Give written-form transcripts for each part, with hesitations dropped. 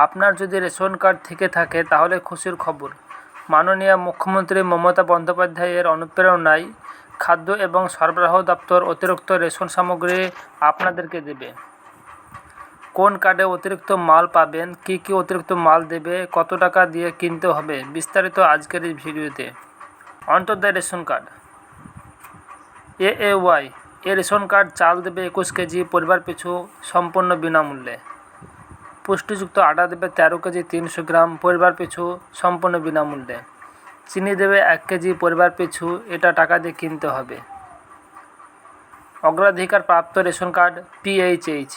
আপনার যদি ration card থেকে থাকে তাহলে খুশির খবর, মাননীয় মুখ্যমন্ত্রী মমতা বন্দ্যোপাধ্যায়ের অনুপ্রেরণায় খাদ্য এবং সরবরাহ দপ্তর অতিরিক্ত রেশন সামগ্রী আপনাদেরকে দেবে। কোন কার্ডে অতিরিক্ত মাল পাবেন, কি কি অতিরিক্ত মাল দেবে, কত টাকা দিয়ে কিনতে হবে, বিস্তারিত আজকের এই ভিডিওতে। অন্তর্দয় রেশন কার্ড AAY এ রেশন কার্ড চাল দেবে 21 কেজি পরিবার পিছু সম্পূর্ণ বিনামূল্যে। পুষ্টিযুক্ত আটা দেবে 13 কেজি 300 গ্রাম পরিবার পিছু সম্পূর্ণ বিনামূল্যে। চিনি দেবে 1 কেজি পরিবার পিছু, এটা টাকা দিয়ে কিনতে হবে। অগ্রাধিকার প্রাপ্ত রেশন কার্ড PHH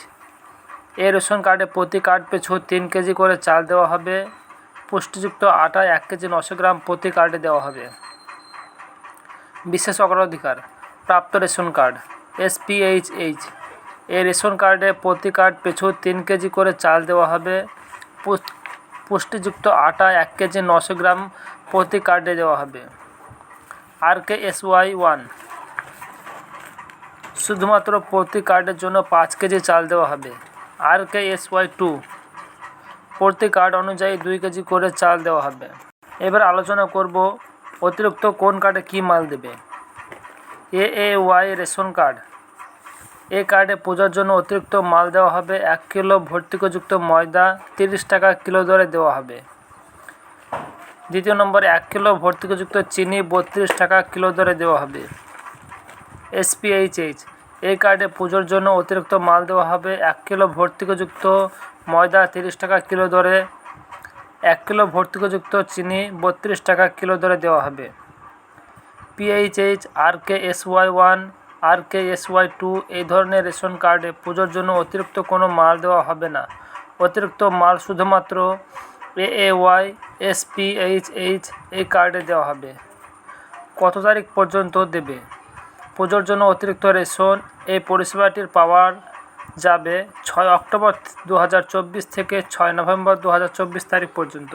এই রেশন কার্ডে প্রতি কার্ড পিছু 3 কেজি করে চাল দেওয়া হবে। পুষ্টিযুক্ত আটা 1 কেজি 900 গ্রাম প্রতি কার্ডে দেওয়া হবে। বিশেষ অগ্রাধিকার প্রাপ্ত রেশন কার্ড SPHH এই রেশন কার্ডে প্রতি কার্ড পিছু 3 কেজি করে চাল দেওয়া হবে। পুষ্টিযুক্ত আটা 1 কেজি 900 গ্রাম প্রতি কার্ডে দেওয়া হবে। RKSY 1 শুধুমাত্র প্রতি কার্ডের জন্য 5 কেজি চাল দেওয়া হবে। RKSY 2 প্রতি কার্ড অনুযায়ী 2 কেজি করে চাল দেওয়া হবে। এবার আলোচনা করব অতিরিক্ত কোন কার্ডে কী মাল দেবে। AAY রেশন কার্ড এই কার্ডে পূজার জন্য অতিরিক্ত মাল দেওয়া হবে। 1 কিলো ভর্তিকযুক্ত ময়দা 30 টাকা কিলো দরে দেওয়া হবে। দ্বিতীয় নম্বরে 1 কিলো ভর্তিকযুক্ত চিনি 32 টাকা কিলো দরে দেওয়া হবে। SPHH এই কার্ডে পুজোর জন্য অতিরিক্ত মাল দেওয়া হবে। 1 কিলো ভর্তিকযুক্ত ময়দা 30 টাকা কিলো দরে, 1 কিলো ভর্তিকযুক্ত চিনি 32 টাকা কিলো দরে দেওয়া হবে। PHH RKSY 1 RKSY 2 এই ধরনের রেশন কার্ডে পুজোর জন্য অতিরিক্ত কোনো মাল দেওয়া হবে না। অতিরিক্ত মাল শুধুমাত্র AAY SPHH এই কার্ডে দেওয়া হবে। কত তারিখ পর্যন্ত দেবে? পুজোর জন্য অতিরিক্ত রেশন এই পরিষেবাটির পাওয়া যাবে 6 অক্টোবর 2024 থেকে 6 নভেম্বর 2024 তারিখ পর্যন্ত।